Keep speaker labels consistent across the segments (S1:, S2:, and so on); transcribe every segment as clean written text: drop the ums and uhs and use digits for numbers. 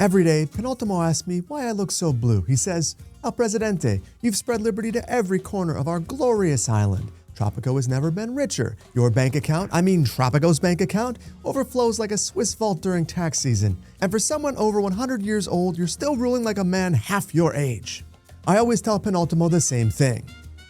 S1: Every day, Penultimo asks me why I look so blue. He says, "El Presidente, you've spread liberty to every corner of our glorious island. Tropico has never been richer. Your bank account, Tropico's bank account, overflows like a Swiss vault during tax season. And for someone over 100 years old, you're still ruling like a man half your age." I always tell Penultimo the same thing.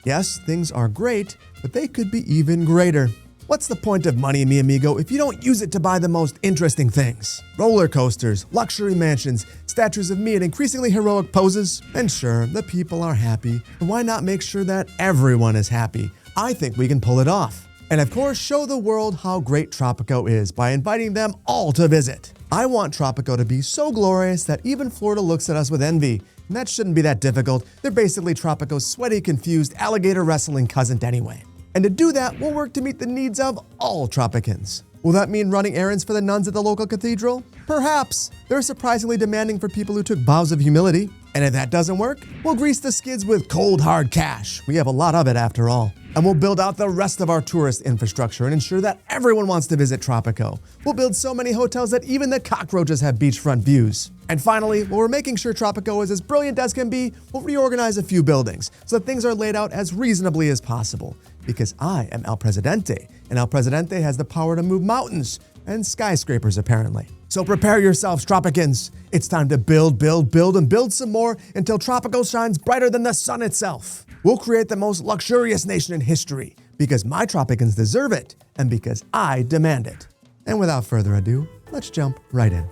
S1: Yes, things are great, but they could be even greater. What's the point of money, mi amigo, if you don't use it to buy the most interesting things? Roller coasters, luxury mansions, statues of me in increasingly heroic poses? And sure, the people are happy, but why not make sure that everyone is happy? I think we can pull it off. And of course, show the world how great Tropico is by inviting them all to visit. I want Tropico to be so glorious that even Florida looks at us with envy. And that shouldn't be that difficult. They're basically Tropico's sweaty, confused, alligator wrestling cousin anyway. And to do that, we'll work to meet the needs of all Tropicans. Will that mean running errands for the nuns at the local cathedral? Perhaps. They're surprisingly demanding for people who took vows of humility. And if that doesn't work, we'll grease the skids with cold, hard cash. We have a lot of it after all. And we'll build out the rest of our tourist infrastructure and ensure that everyone wants to visit Tropico. We'll build so many hotels that even the cockroaches have beachfront views. And finally, while we're making sure Tropico is as brilliant as can be, we'll reorganize a few buildings so that things are laid out as reasonably as possible. Because I am El Presidente, and El Presidente has the power to move mountains and skyscrapers apparently. So prepare yourselves, Tropicans. It's time to build, and build some more until Tropico shines brighter than the sun itself. We'll create the most luxurious nation in history because my Tropicans deserve it and because I demand it. And without further ado, let's jump right in.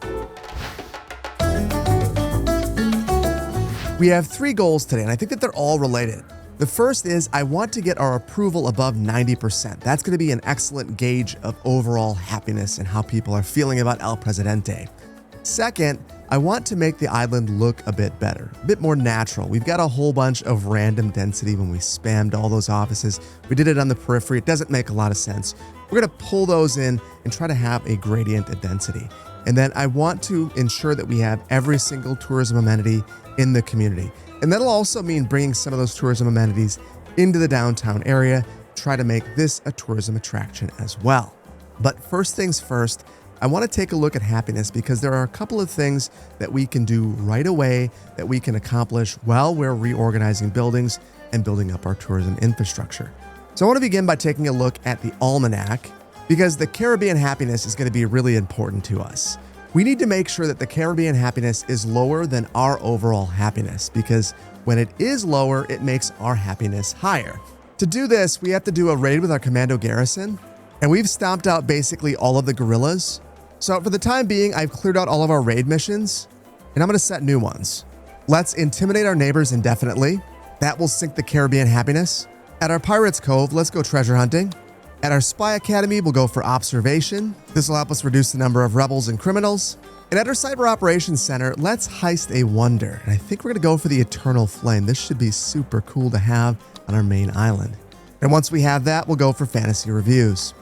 S1: We have 3 goals today, and I think that they're all related. The first is I want to get our approval above 90%. That's going to be an excellent gauge of overall happiness and how people are feeling about El Presidente. Second, I want to make the island look a bit better, a bit more natural. We've got a whole bunch of random density when we spammed all those offices. We did it on the periphery. It doesn't make a lot of sense. We're going to pull those in and try to have a gradient of density. And then I want to ensure that we have every single tourism amenity in the community. And that'll also mean bringing some of those tourism amenities into the downtown area, try to make this a tourism attraction as well. But first things first, I want to take a look at happiness because there are a couple of things that we can do right away that we can accomplish while we're reorganizing buildings and building up our tourism infrastructure. So I want to begin by taking a look at the almanac because the Caribbean happiness is going to be really important to us. We need to make sure that the Caribbean happiness is lower than our overall happiness because when it is lower, it makes our happiness higher. To do this, we have to do a raid with our commando garrison, and we've stomped out basically all of the guerrillas. So for the time being, I've cleared out all of our raid missions, and I'm going to set new ones. Let's intimidate our neighbors indefinitely. That will sink the Caribbean happiness. At our Pirates Cove, let's go treasure hunting. At our Spy Academy, we'll go for observation. This will help us reduce the number of rebels and criminals. And at our Cyber Operations Center, let's heist a wonder. And I think we're going to go for the Eternal Flame. This should be super cool to have on our main island. And once we have that, we'll go for fantasy reviews.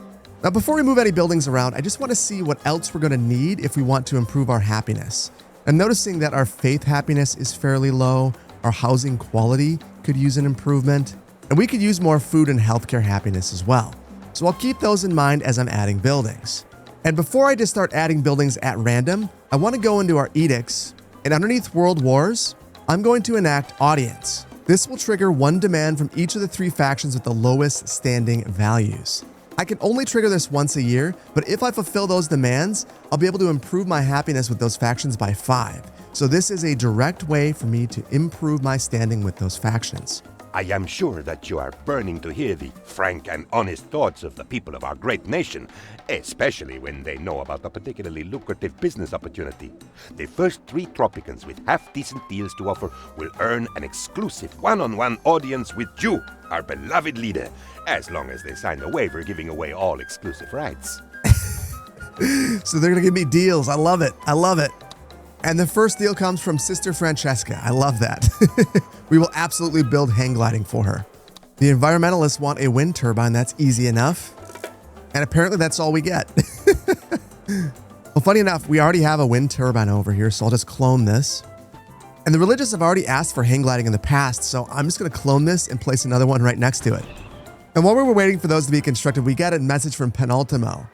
S1: Now, before we move any buildings around, I just want to see what else we're going to need if we want to improve our happiness. I'm noticing that our faith happiness is fairly low. Our housing quality could use an improvement. And we could use more food and healthcare happiness as well. So I'll keep those in mind as I'm adding buildings. And before I just start adding buildings at random, I want to go into our edicts, and underneath World Wars, I'm going to enact audience. This will trigger one demand from each of the 3 factions with the lowest standing values. I can only trigger this once a year, but if I fulfill those demands, I'll be able to improve my happiness with those factions by 5. So this is a direct way for me to improve my standing with those factions.
S2: I am sure that you are burning to hear the frank and honest thoughts of the people of our great nation, especially when they know about a particularly lucrative business opportunity. The first 3 Tropicans with half-decent deals to offer will earn an exclusive one-on-one audience with you, our beloved leader, as long as they sign the waiver giving away all exclusive rights.
S1: So they're going to give me deals. I love it. I love it. And the first deal comes from Sister Francesca. I love that. We will absolutely build hang gliding for her. The environmentalists want a wind turbine. That's easy enough. And apparently that's all we get. Well, funny enough, we already have a wind turbine over here, so I'll just clone this. And the religious have already asked for hang gliding in the past, so I'm just going to clone this and place another one right next to it. And while we were waiting for those to be constructed, we got a message from Penultimo.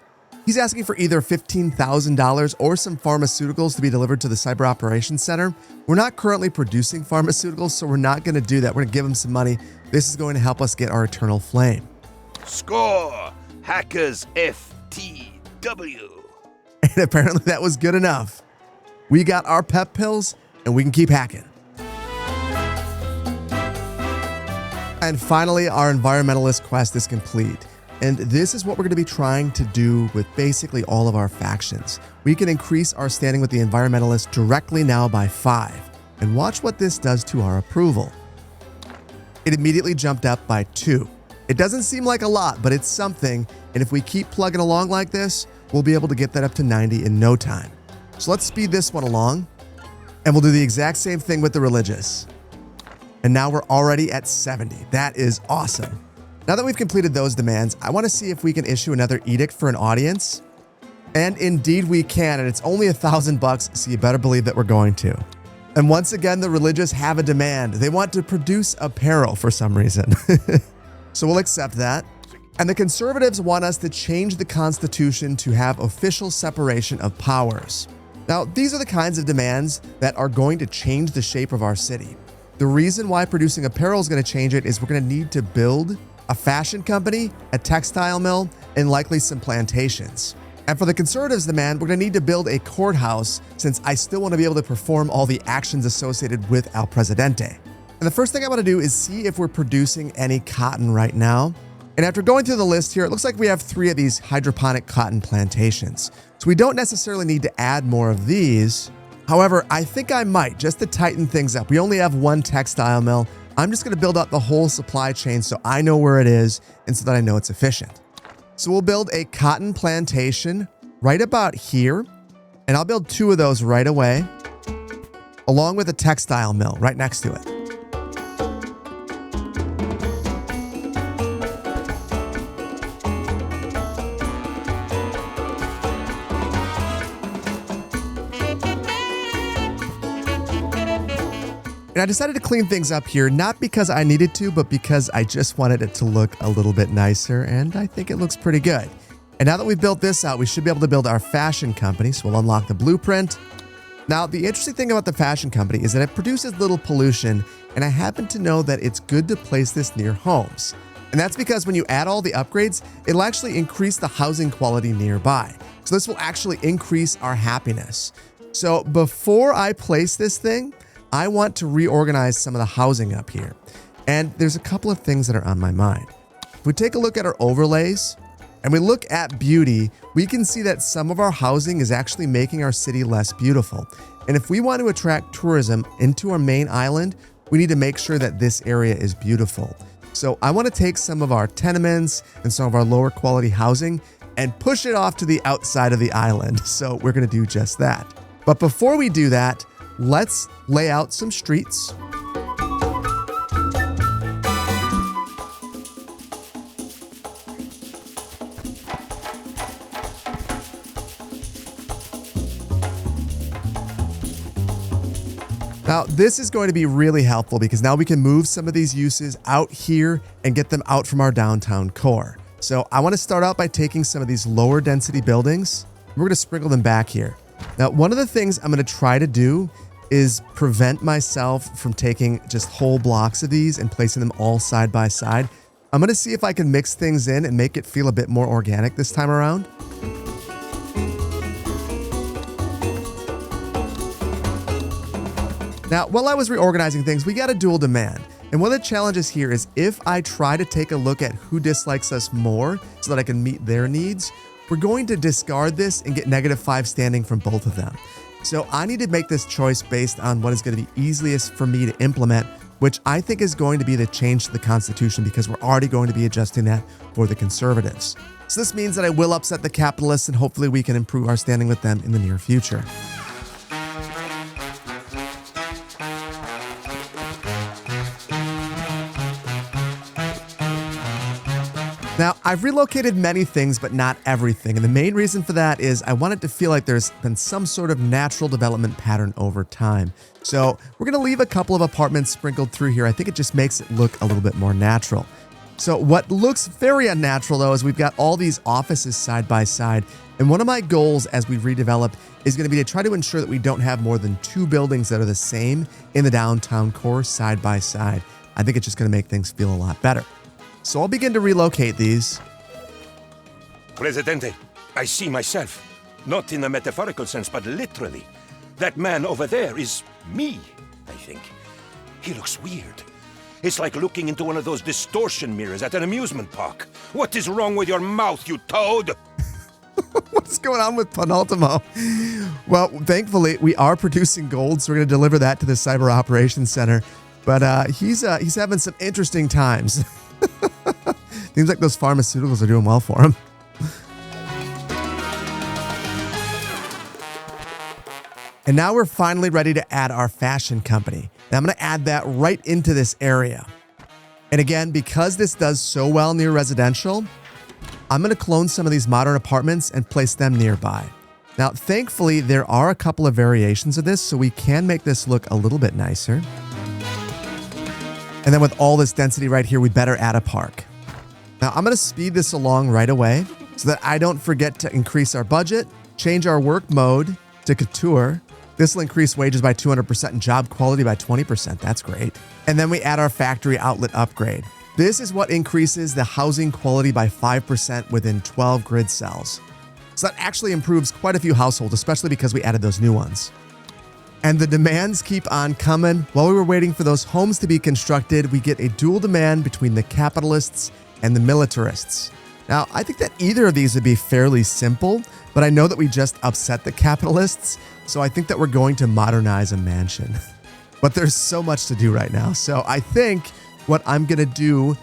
S1: He's asking for either $15,000 or some pharmaceuticals to be delivered to the Cyber Operations Center. We're not currently producing pharmaceuticals, so we're not going to do that. We're going to give him some money. This is going to help us get our eternal flame.
S2: Score! Hackers FTW.
S1: And apparently that was good enough. We got our pep pills, and we can keep hacking. And finally, our environmentalist quest is complete. And this is what we're going to be trying to do with basically all of our factions. We can increase our standing with the environmentalists directly now by 5. And watch what this does to our approval. It immediately jumped up by 2. It doesn't seem like a lot, but it's something. And if we keep plugging along like this, we'll be able to get that up to 90 in no time. So let's speed this one along. And we'll do the exact same thing with the religious. And now we're already at 70. That is awesome. Now that we've completed those demands, I want to see if we can issue another edict for an audience. And indeed we can, and it's only $1,000, so you better believe that we're going to. And once again, the religious have a demand. They want to produce apparel for some reason. So we'll accept that. And the conservatives want us to change the Constitution to have official separation of powers. Now, these are the kinds of demands that are going to change the shape of our city. The reason why producing apparel is going to change it is we're going to need to build a fashion company, a textile mill, and likely some plantations. And for the conservatives' demand, we're going to need to build a courthouse since I still want to be able to perform all the actions associated with El Presidente. And the first thing I want to do is see if we're producing any cotton right now. And after going through the list here, it looks like we have 3 of these hydroponic cotton plantations. So we don't necessarily need to add more of these. However, I think I might, just to tighten things up. We only have 1 textile mill. I'm just going to build out the whole supply chain so I know where it is and so that I know it's efficient. So we'll build a cotton plantation right about here, and I'll build 2 of those right away, along with a textile mill right next to it. And I decided to clean things up here, not because I needed to, but because I just wanted it to look a little bit nicer, and I think it looks pretty good. And now that we've built this out, we should be able to build our fashion company, so we'll unlock the blueprint. Now, the interesting thing about the fashion company is that it produces little pollution, and I happen to know that it's good to place this near homes. And that's because when you add all the upgrades, it'll actually increase the housing quality nearby. So this will actually increase our happiness. So before I place this thing, I want to reorganize some of the housing up here. And there's a couple of things that are on my mind. If we take a look at our overlays and we look at beauty, we can see that some of our housing is actually making our city less beautiful. And if we want to attract tourism into our main island, we need to make sure that this area is beautiful. So I want to take some of our tenements and some of our lower quality housing and push it off to the outside of the island. So we're going to do just that. But before we do that, let's lay out some streets. Now, this is going to be really helpful because now we can move some of these uses out here and get them out from our downtown core. So I want to start out by taking some of these lower density buildings. We're going to sprinkle them back here. Now, one of the things I'm going to try to do is prevent myself from taking just whole blocks of these and placing them all side by side. I'm going to see if I can mix things in and make it feel a bit more organic this time around. Now, while I was reorganizing things, we got a dual demand. And one of the challenges here is if I try to take a look at who dislikes us more so that I can meet their needs, we're going to discard this and get -5 standing from both of them. So I need to make this choice based on what is going to be easiest for me to implement, which I think is going to be the change to the Constitution because we're already going to be adjusting that for the conservatives. So this means that I will upset the capitalists and hopefully we can improve our standing with them in the near future. Now, I've relocated many things, but not everything. And the main reason for that is I want it to feel like there's been some sort of natural development pattern over time. So we're going to leave a couple of apartments sprinkled through here. I think it just makes it look a little bit more natural. So what looks very unnatural, though, is we've got all these offices side by side. And one of my goals as we redevelop is going to be to try to ensure that we don't have more than 2 buildings that are the same in the downtown core side by side. I think it's just going to make things feel a lot better. So I'll begin to relocate these.
S2: Presidente, I see myself. Not in a metaphorical sense, but literally. That man over there is me, I think. He looks weird. It's like looking into one of those distortion mirrors at an amusement park. What is wrong with your mouth, you toad?
S1: What's going on with Penultimo? Well, thankfully, we are producing gold, so we're going to deliver that to the Cyber Operations Center. But he's having some interesting times. Seems like those pharmaceuticals are doing well for him. And now we're finally ready to add our fashion company. Now I'm going to add that right into this area. And again, because this does so well near residential, I'm going to clone some of these modern apartments and place them nearby. Now, thankfully, there are a couple of variations of this, so we can make this look a little bit nicer. And then with all this density right here, we better add a park. Now, I'm going to speed this along right away so that I don't forget to increase our budget, change our work mode to couture. This will increase wages by 200% and job quality by 20%. That's great. And then we add our factory outlet upgrade. This is what increases the housing quality by 5% within 12 grid cells. So that actually improves quite a few households, especially because we added those new ones. And the demands keep on coming. While we were waiting for those homes to be constructed, we get a dual demand between the capitalists and the militarists. Now, I think that either of these would be fairly simple, but I know that we just upset the capitalists, so I think that we're going to modernize a mansion. But there's so much to do right now, so I think what I'm going to do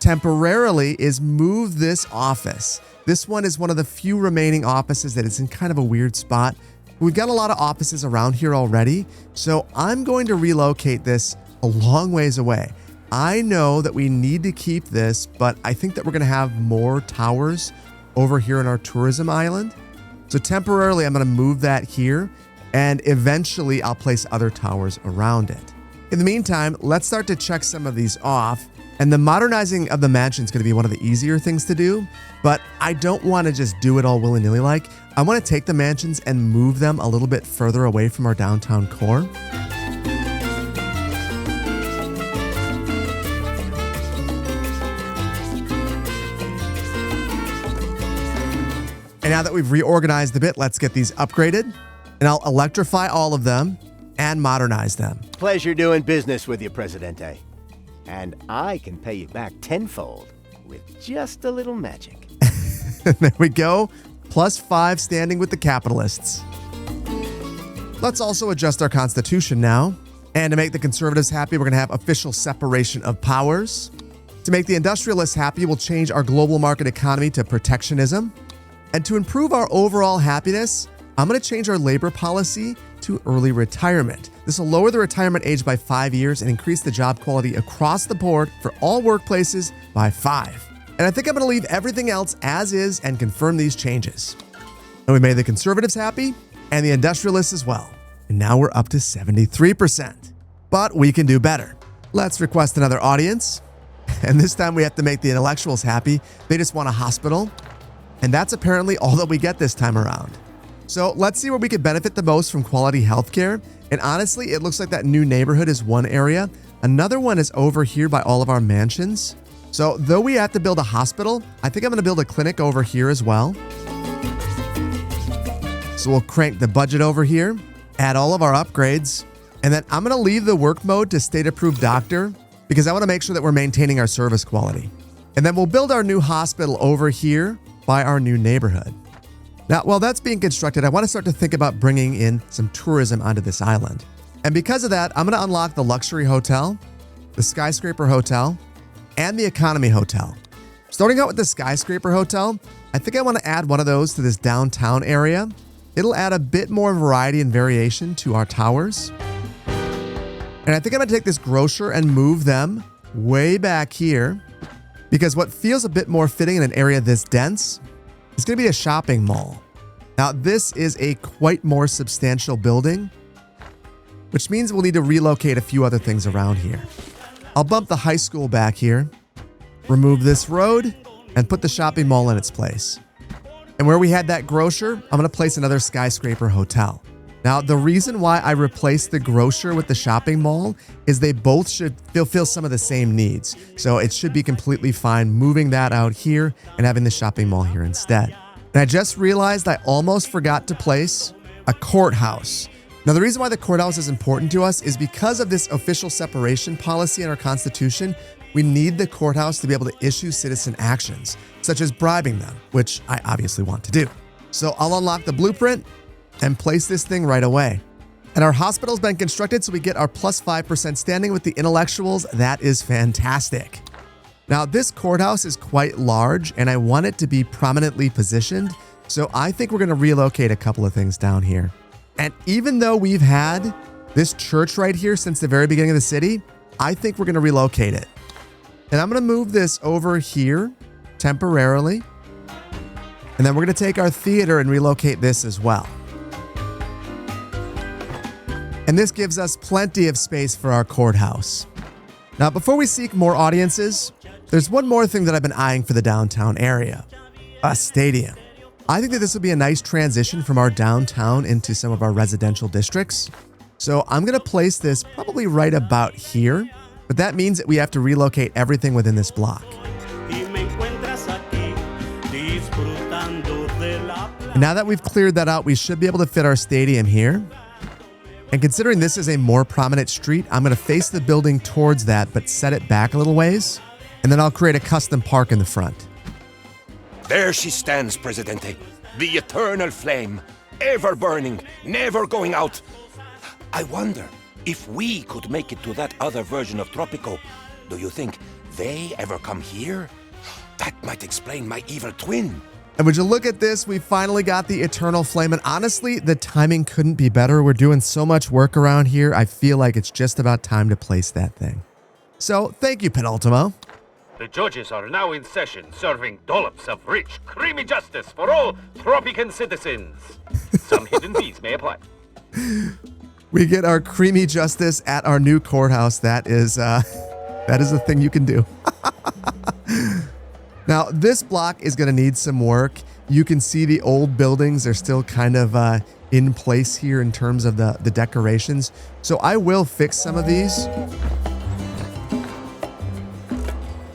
S1: temporarily is move this office. This one is one of the few remaining offices that is in kind of a weird spot. We've got a lot of offices around here already, so I'm going to relocate this a long ways away. I know that we need to keep this, but I think that we're going to have more towers over here in our tourism island. So temporarily, I'm going to move that here, and eventually I'll place other towers around it. In the meantime, let's start to check some of these off. And the modernizing of the mansion is going to be one of the easier things to do, but I don't want to just do it all willy-nilly like. I want to take the mansions and move them a little bit further away from our downtown core. And now that we've reorganized a bit, let's get these upgraded. And I'll electrify all of them and modernize them.
S3: Pleasure doing business with you, Presidente. And I can pay you back tenfold with just a little magic.
S1: There we go. +5 standing with the capitalists. Let's also adjust our constitution now. And to make the conservatives happy, we're going to have official separation of powers. To make the industrialists happy, we'll change our global market economy to protectionism. And to improve our overall happiness, I'm going to change our labor policy to early retirement. This will lower the retirement age by 5 years and increase the job quality across the board for all workplaces by 5. And I think I'm going to leave everything else as is and confirm these changes. And we made the conservatives happy and the industrialists as well. And now we're up to 73%. But we can do better. Let's request another audience. And this time we have to make the intellectuals happy. They just want a hospital. And that's apparently all that we get this time around. So let's see where we could benefit the most from quality healthcare. And honestly, it looks like that new neighborhood is one area. Another one is over here by all of our mansions. So though we have to build a hospital, I think I'm going to build a clinic over here as well. So we'll crank the budget over here, add all of our upgrades, and then I'm going to leave the work mode to state-approved doctor because I want to make sure that we're maintaining our service quality. And then we'll build our new hospital over here by our new neighborhood. Now, while that's being constructed, I want to start to think about bringing in some tourism onto this island. And because of that, I'm going to unlock the luxury hotel, the skyscraper hotel, and the economy hotel. Starting out with the skyscraper hotel, I think I want to add one of those to this downtown area. It'll add a bit more variety and variation to our towers. And I think I'm going to take this grocer and move them way back here because what feels a bit more fitting in an area this dense is going to be a shopping mall. Now, this is a quite more substantial building, which means we'll need to relocate a few other things around here. I'll bump the high school back here, remove this road, and put the shopping mall in its place. And where we had that grocer, I'm going to place another skyscraper hotel. Now, the reason why I replaced the grocer with the shopping mall is they both should fulfill some of the same needs. So it should be completely fine moving that out here and having the shopping mall here instead. And I just realized I almost forgot to place a courthouse. Now, the reason why the courthouse is important to us is because of this official separation policy in our Constitution. We need the courthouse to be able to issue citizen actions, such as bribing them, which I obviously want to do. So I'll unlock the blueprint and place this thing right away. And our hospital's been constructed so we get our plus 5% standing with the intellectuals. That is fantastic. Now, this courthouse is quite large and I want it to be prominently positioned. So I think we're going to relocate a couple of things down here. And even though we've had this church right here since the very beginning of the city, I think we're going to relocate it. And I'm going to move this over here temporarily. And then we're going to take our theater and relocate this as well. And this gives us plenty of space for our courthouse. Now, before we seek more audiences, there's one more thing that I've been eyeing for the downtown area: a stadium. I think that this would be a nice transition from our downtown into some of our residential districts. So I'm going to place this probably right about here, but that means that we have to relocate everything within this block. And now that we've cleared that out, we should be able to fit our stadium here. And considering this is a more prominent street, I'm going to face the building towards that, but set it back a little ways. And then I'll create a custom park in the front.
S2: There she stands, Presidente. The eternal flame, ever burning, never going out. I wonder if we could make it to that other version of Tropico. Do you think they ever come here? That might explain my evil twin.
S1: And would you look at this? We finally got the eternal flame. And honestly, the timing couldn't be better. We're doing so much work around here. I feel like it's just about time to place that thing. So thank you, Penultimo.
S4: The judges are now in session, serving dollops of rich, creamy justice for all Tropican citizens. Some hidden fees may apply.
S1: We get our creamy justice at our new courthouse. That is a thing you can do. Now, this block is going to need some work. You can see the old buildings are still kind of in place here in terms of the decorations. So I will fix some of these.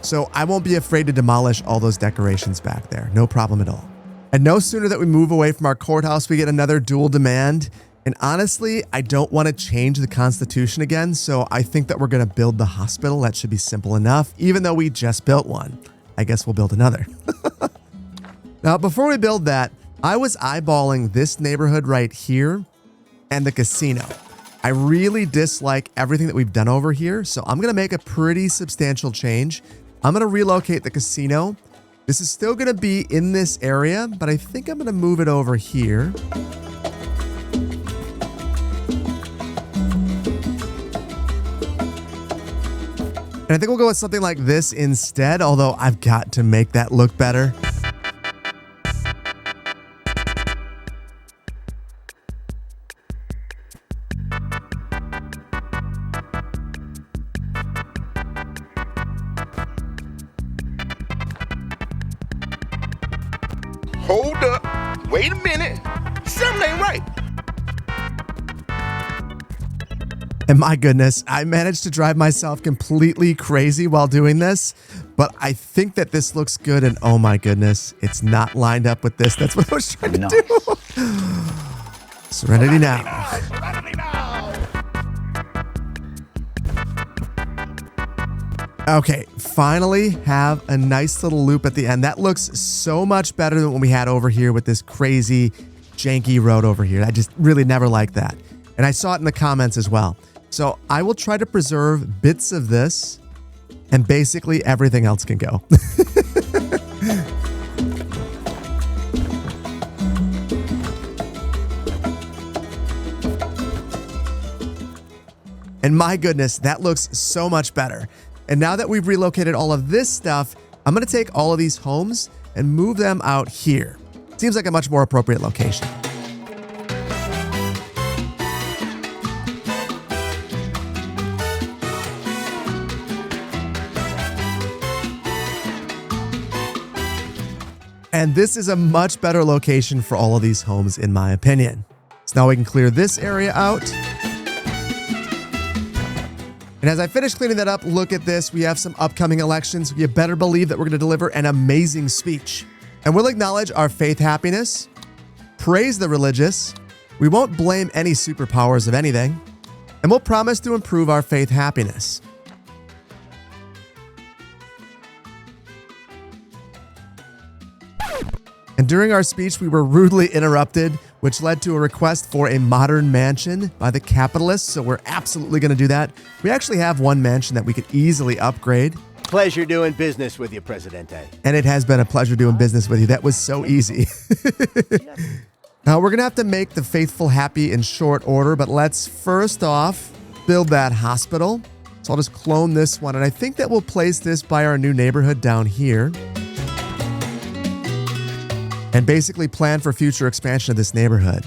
S1: So I won't be afraid to demolish all those decorations back there. No problem at all. And no sooner that we move away from our courthouse, we get another dual demand. And honestly, I don't want to change the Constitution again. So I think that we're going to build the hospital. That should be simple enough, even though we just built one. I guess we'll build another. Now, before we build that, I was eyeballing this neighborhood right here and the casino. I really dislike everything that we've done over here, so I'm going to make a pretty substantial change. I'm going to relocate the casino. This is still going to be in this area, but I think I'm going to move it over here. And I think we'll go with something like this instead, although I've got to make that look better.
S2: Hold up. Wait a minute. Something ain't right.
S1: And my goodness, I managed to drive myself completely crazy while doing this, but I think that this looks good, and oh my goodness, it's not lined up with this. That's what I was trying to do. Serenity now.
S2: Serenity now.
S1: Okay, finally have a nice little loop at the end. That looks so much better than what we had over here with this crazy, janky road over here. I just really never liked that. And I saw it in the comments as well. So I will try to preserve bits of this, and basically everything else can go. And my goodness, that looks so much better. And now that we've relocated all of this stuff, I'm going to take all of these homes and move them out here. Seems like a much more appropriate location. And this is a much better location for all of these homes, in my opinion. So now we can clear this area out. And as I finish cleaning that up, look at this. We have some upcoming elections. You better believe that we're going to deliver an amazing speech. And we'll acknowledge our faith happiness, praise the religious. We won't blame any superpowers of anything. And we'll promise to improve our faith happiness. And during our speech, we were rudely interrupted, which led to a request for a modern mansion by the capitalists. So we're absolutely going to do that. We actually have one mansion that we could easily upgrade.
S3: Pleasure doing business with you, Presidente.
S1: And it has been a pleasure doing business with you. That was so easy. Now, we're going to have to make the faithful happy in short order, but let's first off build that hospital. So I'll just clone this one, and I think that we'll place this by our new neighborhood down here. And basically plan for future expansion of this neighborhood.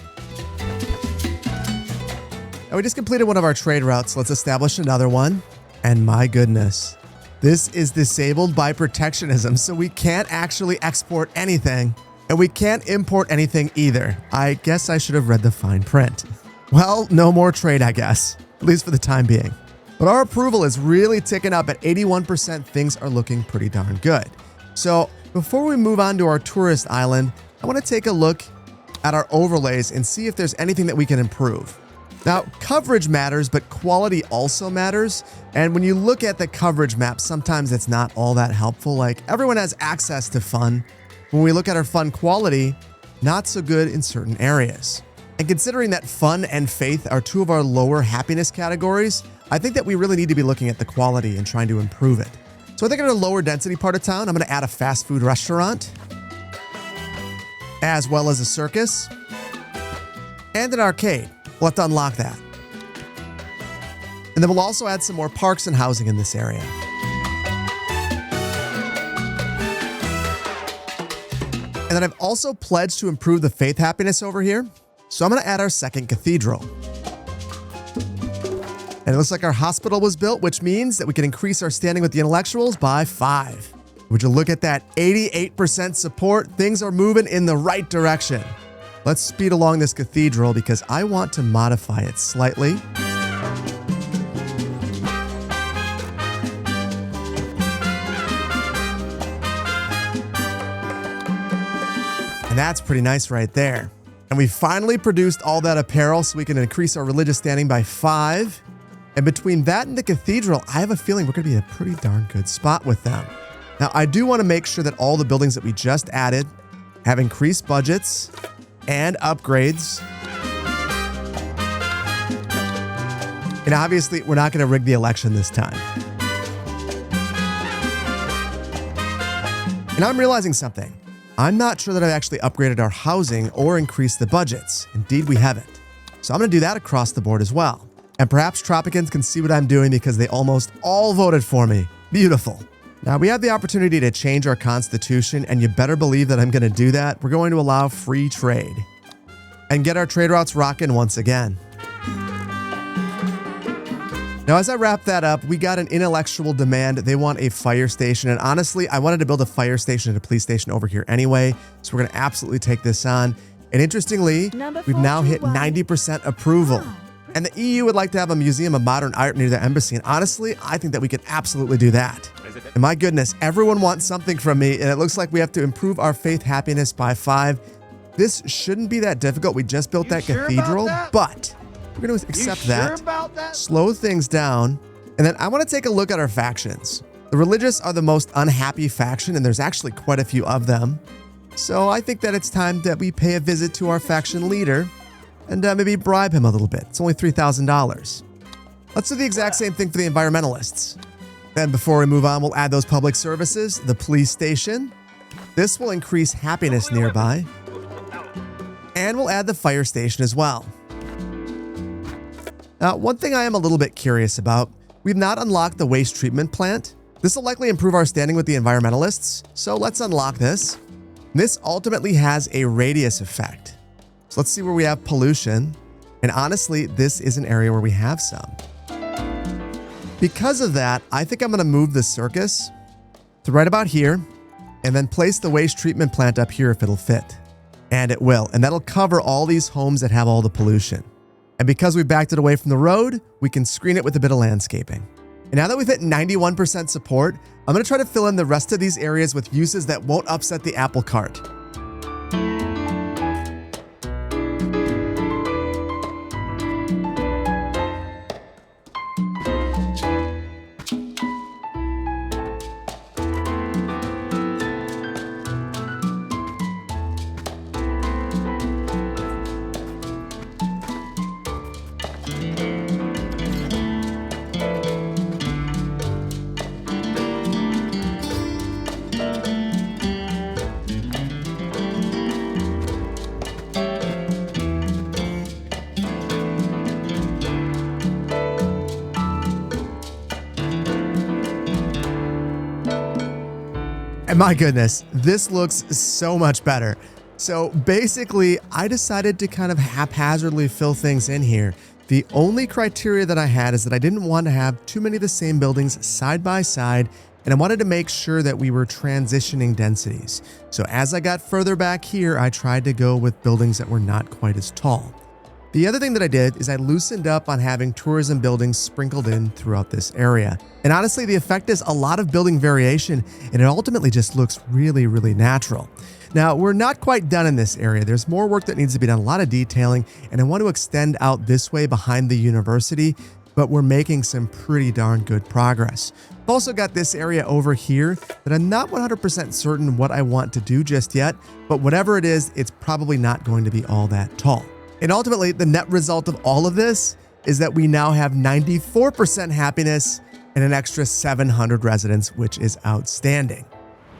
S1: Now, we just completed one of our trade routes. Let's establish another one. And my goodness, this is disabled by protectionism, so we can't actually export anything. And we can't import anything either. I guess I should have read the fine print. Well, no more trade, I guess, at least for the time being. But our approval is really ticking up at 81%. Things are looking pretty darn good. So before we move on to our tourist island, I want to take a look at our overlays and see if there's anything that we can improve. Now, coverage matters, but quality also matters. And when you look at the coverage map, sometimes it's not all that helpful. Like, everyone has access to fun. When we look at our fun quality, not so good in certain areas. And considering that fun and faith are two of our lower happiness categories, I think that we really need to be looking at the quality and trying to improve it. So I think in a lower density part of town, I'm going to add a fast food restaurant, as well as a circus, and an arcade. We'll have to unlock that. And then we'll also add some more parks and housing in this area. And then I've also pledged to improve the faith happiness over here. So I'm going to add our second cathedral. And it looks like our hospital was built, which means that we can increase our standing with the intellectuals by 5. Would you look at that 88% support? Things are moving in the right direction. Let's speed along this cathedral because I want to modify it slightly. And that's pretty nice right there. And we finally produced all that apparel so we can increase our religious standing by 5. And between that and the cathedral, I have a feeling we're going to be in a pretty darn good spot with them. Now, I do want to make sure that all the buildings that we just added have increased budgets and upgrades. And obviously, we're not going to rig the election this time. And I'm realizing something. I'm not sure that I've actually upgraded our housing or increased the budgets. Indeed, we haven't. So I'm going to do that across the board as well. And perhaps Tropicans can see what I'm doing because they almost all voted for me. Beautiful. Now, we have the opportunity to change our constitution, and you better believe that I'm going to do that. We're going to allow free trade and get our trade routes rocking once again. Now, as I wrap that up, we got an intellectual demand. They want a fire station. And honestly, I wanted to build a fire station and a police station over here anyway. So we're going to absolutely take this on. And interestingly, we've now hit 90% approval. And the EU would like to have a museum of modern art near their embassy. And honestly, I think that we could absolutely do that. And my goodness, everyone wants something from me. And it looks like we have to improve our faith happiness by 5. This shouldn't be that difficult. We just built that cathedral, but we're going to accept that, slow things down. And then I want to take a look at our factions. The religious are the most unhappy faction, and there's actually quite a few of them. So I think that it's time that we pay a visit to our faction leader and maybe bribe him a little bit. It's only $3,000. Let's do the exact same thing for the environmentalists. Then before we move on, we'll add those public services, the police station. This will increase happiness nearby. And we'll add the fire station as well. Now, one thing I am a little bit curious about, we've not unlocked the waste treatment plant. This will likely improve our standing with the environmentalists. So let's unlock this. This ultimately has a radius effect. So let's see where we have pollution. And honestly, this is an area where we have some. Because of that, I think I'm going to move the circus to right about here and then place the waste treatment plant up here if it'll fit. And it will, and that'll cover all these homes that have all the pollution. And because we backed it away from the road, we can screen it with a bit of landscaping. And now that we've hit 91% support, I'm going to try to fill in the rest of these areas with uses that won't upset the apple cart. And my goodness, this looks so much better. So basically, I decided to kind of haphazardly fill things in here. The only criteria that I had is that I didn't want to have too many of the same buildings side by side, and I wanted to make sure that we were transitioning densities. So as I got further back here, I tried to go with buildings that were not quite as tall. The other thing that I did is I loosened up on having tourism buildings sprinkled in throughout this area. And honestly, the effect is a lot of building variation, and it ultimately just looks really, really natural. Now, we're not quite done in this area. There's more work that needs to be done, a lot of detailing, and I want to extend out this way behind the university, but we're making some pretty darn good progress. I've also got this area over here that I'm not 100% certain what I want to do just yet, but whatever it is, it's probably not going to be all that tall. And ultimately, the net result of all of this is that we now have 94% happiness and an extra 700 residents, which is outstanding.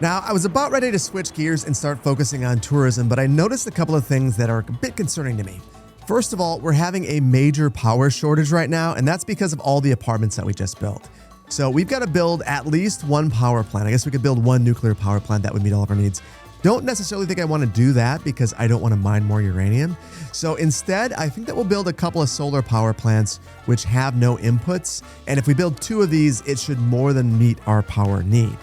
S1: Now, I was about ready to switch gears and start focusing on tourism, but I noticed a couple of things that are a bit concerning to me. First of all, we're having a major power shortage right now, and that's because of all the apartments that we just built. So we've got to build at least one power plant. I guess we could build one nuclear power plant that would meet all of our needs. Don't necessarily think I want to do that because I don't want to mine more uranium. So instead, I think that we'll build a couple of solar power plants which have no inputs. And if we build 2 of these, it should more than meet our power need.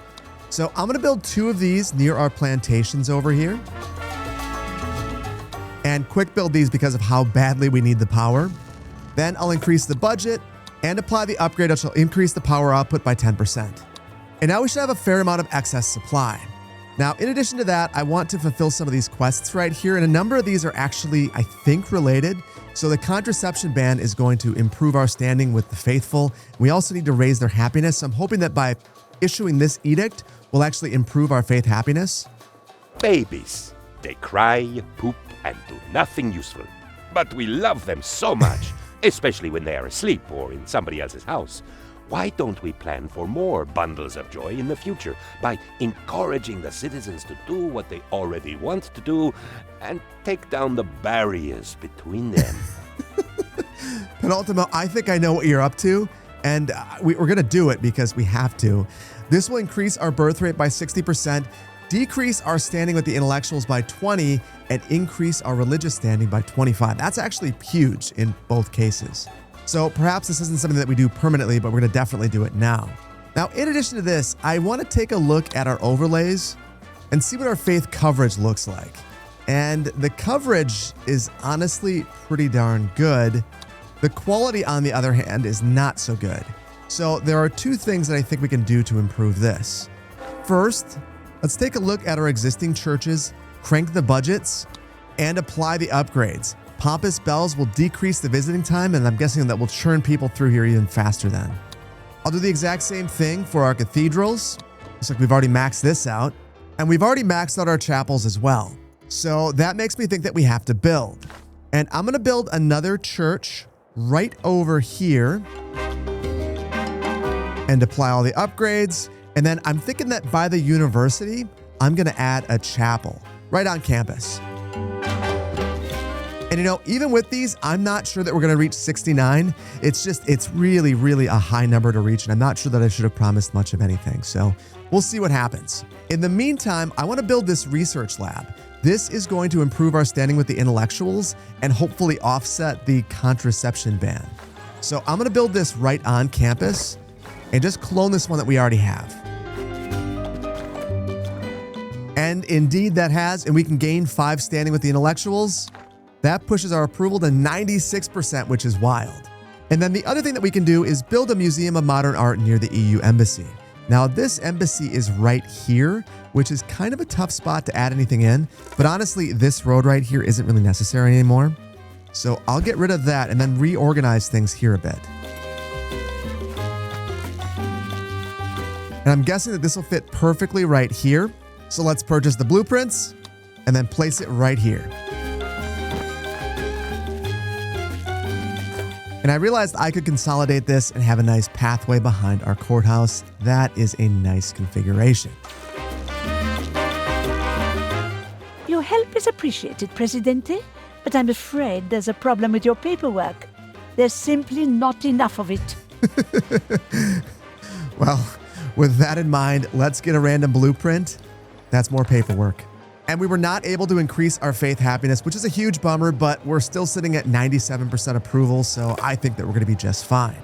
S1: So I'm going to build 2 of these near our plantations over here. And quick build these because of how badly we need the power. Then I'll increase the budget and apply the upgrade which will increase the power output by 10%. And now we should have a fair amount of excess supply. Now, in addition to that, I want to fulfill some of these quests right here, and a number of these are actually, I think, related. So the contraception ban is going to improve our standing with the faithful. We also need to raise their happiness. So I'm hoping that by issuing this edict, we'll actually improve our faith happiness.
S2: Babies. They cry, poop, and do nothing useful. But we love them so much, especially when they are asleep or in somebody else's house. Why don't we plan for more bundles of joy in the future by encouraging the citizens to do what they already want to do and take down the barriers between them?
S1: Penultimo, I think I know what you're up to, and we're going to do it because we have to. This will increase our birth rate by 60%, decrease our standing with the intellectuals by 20, and increase our religious standing by 25. That's actually huge in both cases. So perhaps this isn't something that we do permanently, but we're going to definitely do it now. Now, in addition to this, I want to take a look at our overlays and see what our faith coverage looks like. And the coverage is honestly pretty darn good. The quality, on the other hand, is not so good. So there are 2 things that I think we can do to improve this. First, let's take a look at our existing churches, crank the budgets, and apply the upgrades. Pompous bells will decrease the visiting time, and I'm guessing that will churn people through here even faster then. I'll do the exact same thing for our cathedrals. Looks like we've already maxed this out. And we've already maxed out our chapels as well. So that makes me think that we have to build. And I'm going to build another church right over here and apply all the upgrades. And then I'm thinking that by the university, I'm going to add a chapel right on campus. And you know, even with these, I'm not sure that we're going to reach 69. It's really, really a high number to reach. And I'm not sure that I should have promised much of anything. So we'll see what happens. In the meantime, I want to build this research lab. This is going to improve our standing with the intellectuals and hopefully offset the contraception ban. So I'm going to build this right on campus and just clone this one that we already have. And indeed that has, and we can gain 5 standing with the intellectuals. That pushes our approval to 96%, which is wild. And then the other thing that we can do is build a museum of modern art near the EU embassy. Now this embassy is right here, which is kind of a tough spot to add anything in, but honestly, this road right here isn't really necessary anymore. So I'll get rid of that and then reorganize things here a bit. And I'm guessing that this will fit perfectly right here. So let's purchase the blueprints and then place it right here. And I realized I could consolidate this and have a nice pathway behind our courthouse. That is a nice configuration.
S5: Your help is appreciated, Presidente, but I'm afraid there's a problem with your paperwork. There's simply not enough of it.
S1: Well, with that in mind, let's get a random blueprint. That's more paperwork. And we were not able to increase our faith happiness, which is a huge bummer, but we're still sitting at 97% approval, so I think that we're going to be just fine.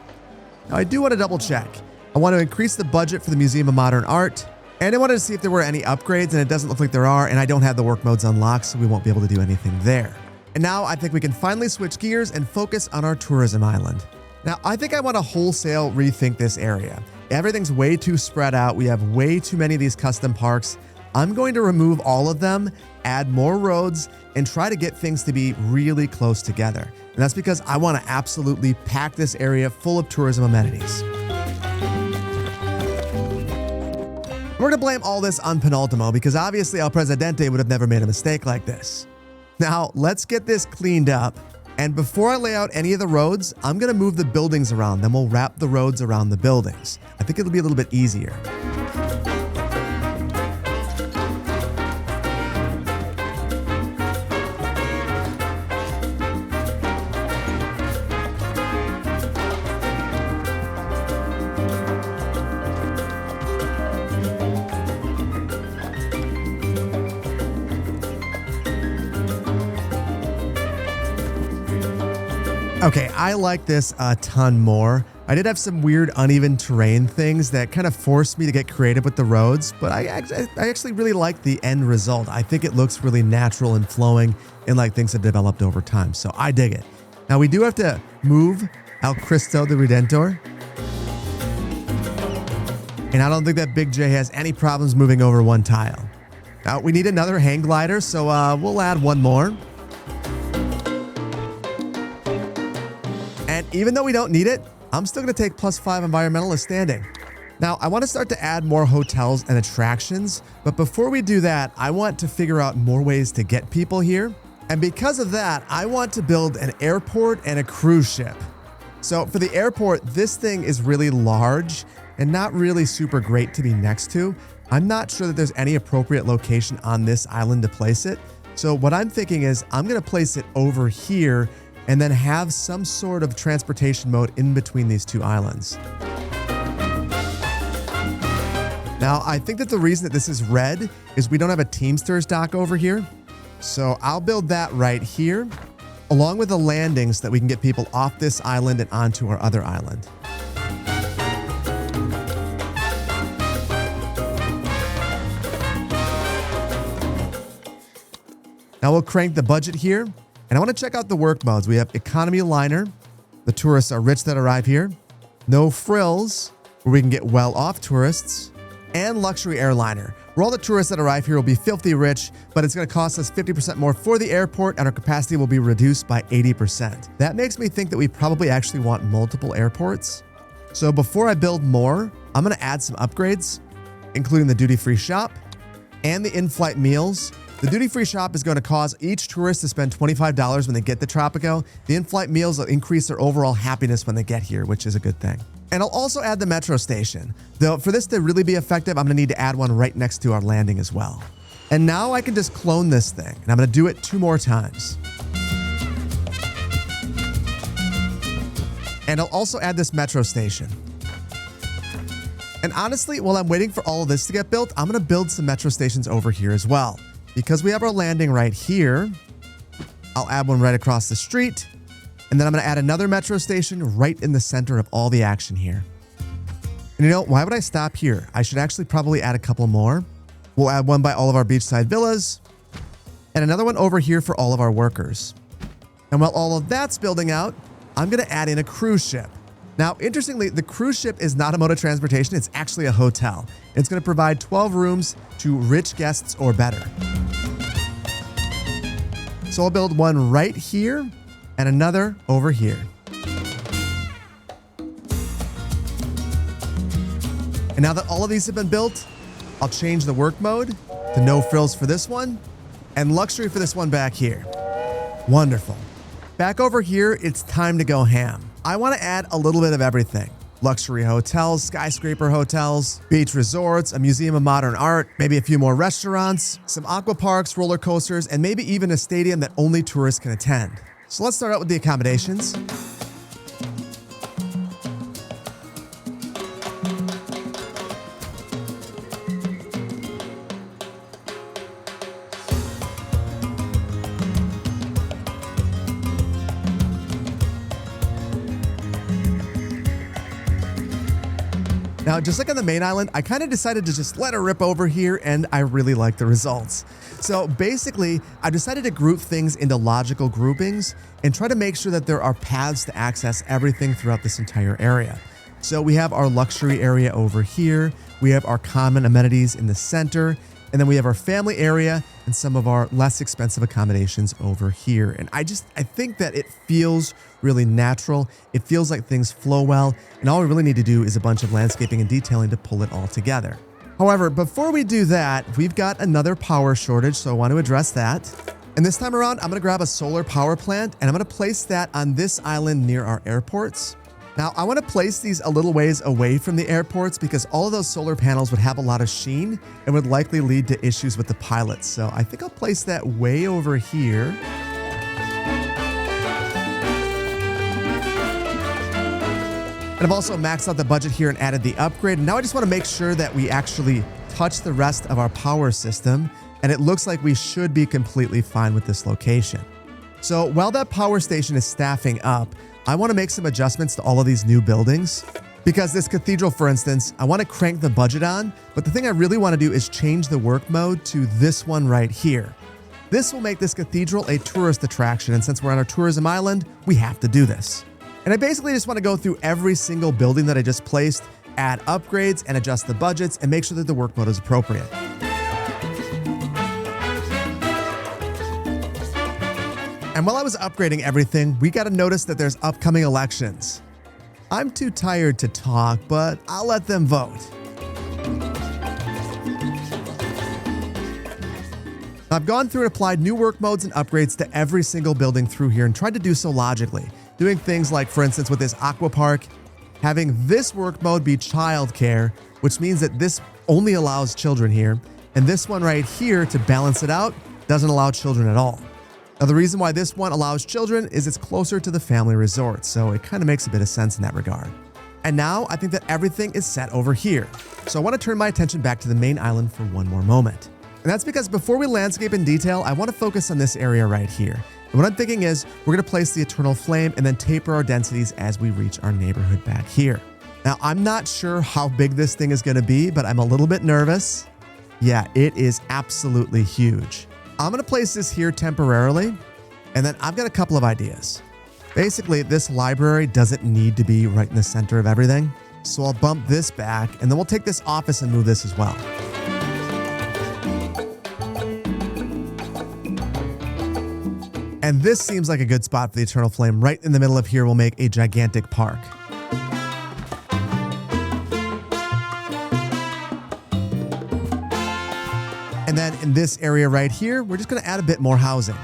S1: Now, I do want to double check. I want to increase the budget for the Museum of Modern Art, and I wanted to see if there were any upgrades, and it doesn't look like there are, and I don't have the work modes unlocked, so we won't be able to do anything there. And now I think we can finally switch gears and focus on our tourism island. Now, I think I want to wholesale rethink this area. Everything's way too spread out. We have way too many of these custom parks. I'm going to remove all of them, add more roads, and try to get things to be really close together. And that's because I want to absolutely pack this area full of tourism amenities. We're going to blame all this on Penultimo because obviously El Presidente would have never made a mistake like this. Now, let's get this cleaned up. And before I lay out any of the roads, I'm going to move the buildings around. Then we'll wrap the roads around the buildings. I think it'll be a little bit easier. Okay, I like this a ton more. I did have some weird uneven terrain things that kind of forced me to get creative with the roads, but I actually really like the end result. I think it looks really natural and flowing and like things have developed over time, so I dig it. Now we do have to move El Cristo the Redentor. And I don't think that Big J has any problems moving over one tile. Now we need another hang glider, so we'll add one more. And even though we don't need it, I'm still going to take +5 environmentalist standing. Now, I want to start to add more hotels and attractions, but before we do that, I want to figure out more ways to get people here. And because of that, I want to build an airport and a cruise ship. So for the airport, this thing is really large and not really super great to be next to. I'm not sure that there's any appropriate location on this island to place it. So what I'm thinking is I'm going to place it over here and then have some sort of transportation mode in between these two islands. Now, I think that the reason that this is red is we don't have a Teamsters dock over here. So I'll build that right here, along with the landings so that we can get people off this island and onto our other island. Now we'll crank the budget here. And I want to check out the work modes. We have economy liner. The tourists are rich that arrive here. No frills, where we can get well-off tourists. And luxury airliner, where all the tourists that arrive here will be filthy rich, but it's going to cost us 50% more for the airport and our capacity will be reduced by 80%. That makes me think that we probably actually want multiple airports. So before I build more, I'm going to add some upgrades, including the duty-free shop and the in-flight meals. The duty-free shop is going to cause each tourist to spend $25 when they get to Tropico. The in-flight meals will increase their overall happiness when they get here, which is a good thing. And I'll also add the metro station. Though for this to really be effective, I'm going to need to add one right next to our landing as well. And now I can just clone this thing, and I'm going to do it 2 more times. And I'll also add this metro station. And honestly, while I'm waiting for all of this to get built, I'm going to build some metro stations over here as well. Because we have our landing right here, I'll add one right across the street. And then I'm going to add another metro station right in the center of all the action here. And you know, why would I stop here? I should actually probably add a couple more. We'll add one by all of our beachside villas and another one over here for all of our workers. And while all of that's building out, I'm going to add in a cruise ship. Now, interestingly, the cruise ship is not a mode of transportation. It's actually a hotel. It's going to provide 12 rooms to rich guests or better. So I'll build one right here and another over here. And now that all of these have been built, I'll change the work mode to no frills for this one and luxury for this one back here. Wonderful. Back over here, it's time to go ham. I want to add a little bit of everything. Luxury hotels, skyscraper hotels, beach resorts, a museum of modern art, maybe a few more restaurants, some aqua parks, roller coasters, and maybe even a stadium that only tourists can attend. So let's start out with the accommodations. Now, just like on the main island, I kind of decided to just let her rip over here, and I really like the results. So basically, I decided to group things into logical groupings and try to make sure that there are paths to access everything throughout this entire area. So we have our luxury area over here, we have our common amenities in the center, and then we have our family area and some of our less expensive accommodations over here. And I think that it feels really natural. It feels like things flow well. And all we really need to do is a bunch of landscaping and detailing to pull it all together. However, before we do that, we've got another power shortage, so I want to address that. And this time around, I'm going to grab a solar power plant and I'm going to place that on this island near our airports. Now, I want to place these a little ways away from the airports because all of those solar panels would have a lot of sheen and would likely lead to issues with the pilots. So I think I'll place that way over here. And I've also maxed out the budget here and added the upgrade. And now I just want to make sure that we actually touch the rest of our power system. And it looks like we should be completely fine with this location. So while that power station is staffing up, I want to make some adjustments to all of these new buildings. Because this cathedral, for instance, I want to crank the budget on, but the thing I really want to do is change the work mode to this one right here. This will make this cathedral a tourist attraction, and since we're on our tourism island, we have to do this. And I basically just want to go through every single building that I just placed, add upgrades and adjust the budgets and make sure that the work mode is appropriate. And while I was upgrading everything, we got to notice that there's upcoming elections. I'm too tired to talk, but I'll let them vote. I've gone through and applied new work modes and upgrades to every single building through here and tried to do so logically. Doing things like, for instance, with this aqua park, having this work mode be childcare, which means that this only allows children here, and this one right here, to balance it out, doesn't allow children at all. Now, the reason why this one allows children is it's closer to the family resort, so it kind of makes a bit of sense in that regard. And now I think that everything is set over here. So I want to turn my attention back to the main island for one more moment. And that's because before we landscape in detail, I want to focus on this area right here. And what I'm thinking is we're going to place the eternal flame and then taper our densities as we reach our neighborhood back here. Now, I'm not sure how big this thing is going to be, but I'm a little bit nervous. Yeah, it is absolutely huge. I'm going to place this here temporarily, and then I've got a couple of ideas. Basically, this library doesn't need to be right in the center of everything, so I'll bump this back, and then we'll take this office and move this as well. And this seems like a good spot for the eternal flame. Right in the middle of here, we'll make a gigantic park. And then in this area right here, we're just going to add a bit more housing.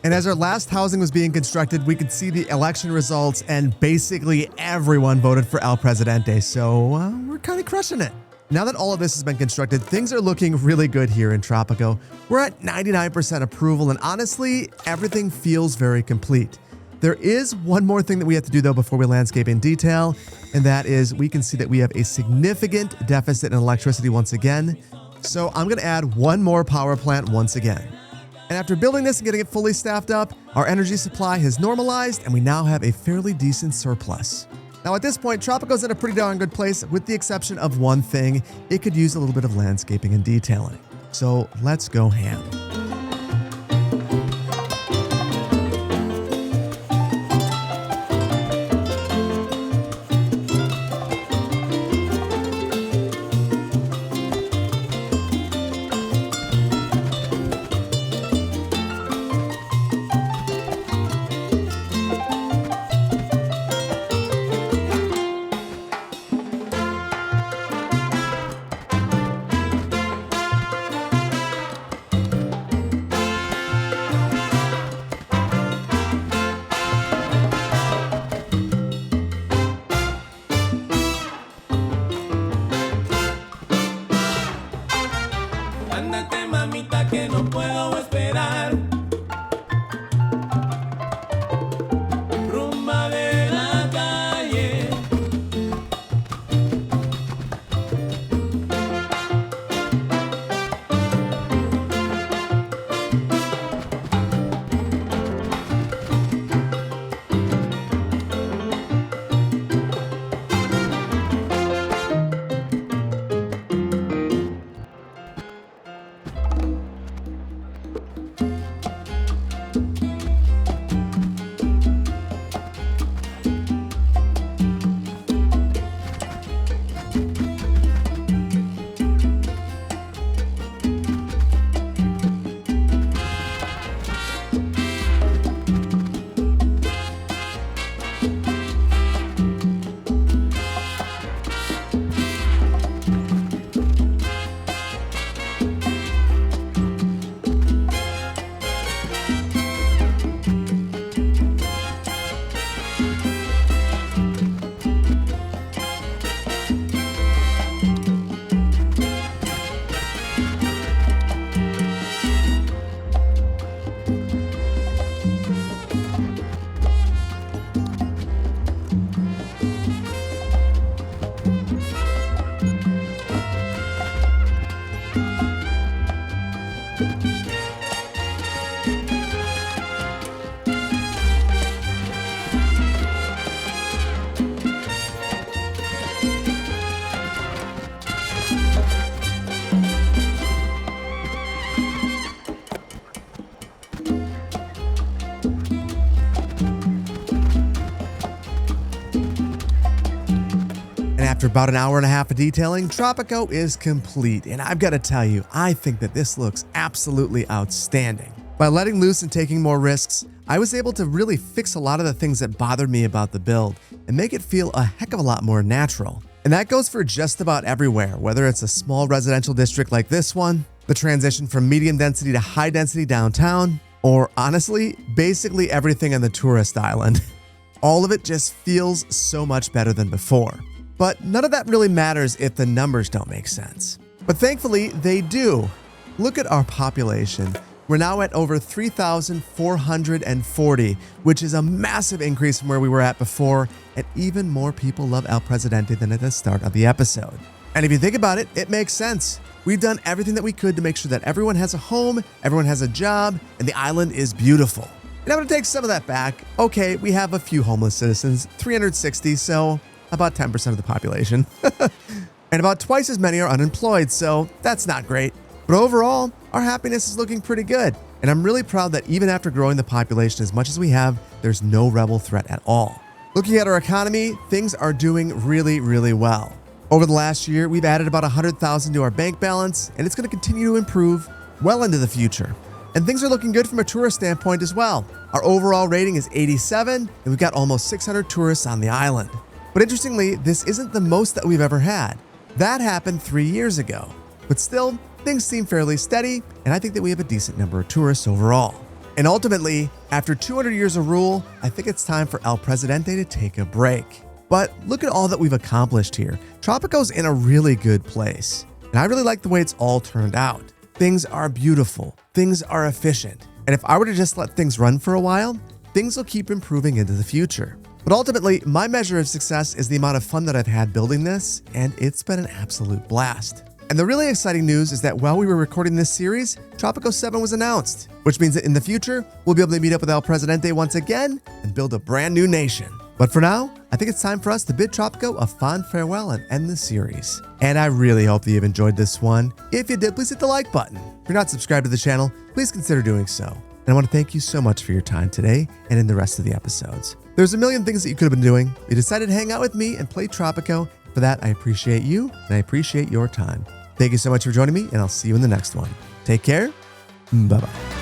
S1: And as our last housing was being constructed, we could see the election results, and basically everyone voted for El Presidente, so we're kind of crushing it. Now that all of this has been constructed, things are looking really good here in Tropico. We're at 99% approval, and honestly, everything feels very complete. There is one more thing that we have to do though before we landscape in detail, and that is we can see that we have a significant deficit in electricity once again. So I'm going to add one more power plant once again. And after building this and getting it fully staffed up, our energy supply has normalized and we now have a fairly decent surplus. Now at this point, Tropico's in a pretty darn good place with the exception of one thing. It could use a little bit of landscaping and detailing. So let's go ham.
S6: Ándate, mamita, que no puedo esperar. Rumba de la calle.
S1: After about an hour and a half of detailing, Tropico is complete, and I've got to tell you, I think that this looks absolutely outstanding. By letting loose and taking more risks, I was able to really fix a lot of the things that bothered me about the build and make it feel a heck of a lot more natural. And that goes for just about everywhere, whether it's a small residential district like this one, the transition from medium density to high density downtown, or honestly, basically everything on the tourist island. All of it just feels so much better than before. But none of that really matters if the numbers don't make sense. But thankfully, they do. Look at our population. We're now at over 3,440, which is a massive increase from where we were at before, and even more people love El Presidente than at the start of the episode. And if you think about it, it makes sense. We've done everything that we could to make sure that everyone has a home, everyone has a job, and the island is beautiful. And I'm gonna take some of that back. Okay, we have a few homeless citizens, 360, so about 10% of the population. And about twice as many are unemployed, so that's not great. But overall, our happiness is looking pretty good. And I'm really proud that even after growing the population as much as we have, there's no rebel threat at all. Looking at our economy, things are doing really, really well. Over the last year, we've added about 100,000 to our bank balance, and it's going to continue to improve well into the future. And things are looking good from a tourist standpoint as well. Our overall rating is 87, and we've got almost 600 tourists on the island. But interestingly, this isn't the most that we've ever had. That happened 3 years ago. But still, things seem fairly steady, and I think that we have a decent number of tourists overall. And ultimately, after 200 years of rule, I think it's time for El Presidente to take a break. But look at all that we've accomplished here. Tropico's in a really good place. And I really like the way it's all turned out. Things are beautiful. Things are efficient. And if I were to just let things run for a while, things will keep improving into the future. But ultimately, my measure of success is the amount of fun that I've had building this, and it's been an absolute blast. And the really exciting news is that while we were recording this series, Tropico 7 was announced, which means that in the future, we'll be able to meet up with El Presidente once again and build a brand new nation. But for now, I think it's time for us to bid Tropico a fond farewell and end the series. And I really hope that you've enjoyed this one. If you did, please hit the like button. If you're not subscribed to the channel, please consider doing so. And I want to thank you so much for your time today and in the rest of the episodes. There's a million things that you could have been doing. You decided to hang out with me and play Tropico. For that, I appreciate you and I appreciate your time. Thank you so much for joining me, and I'll see you in the next one. Take care. Bye-bye.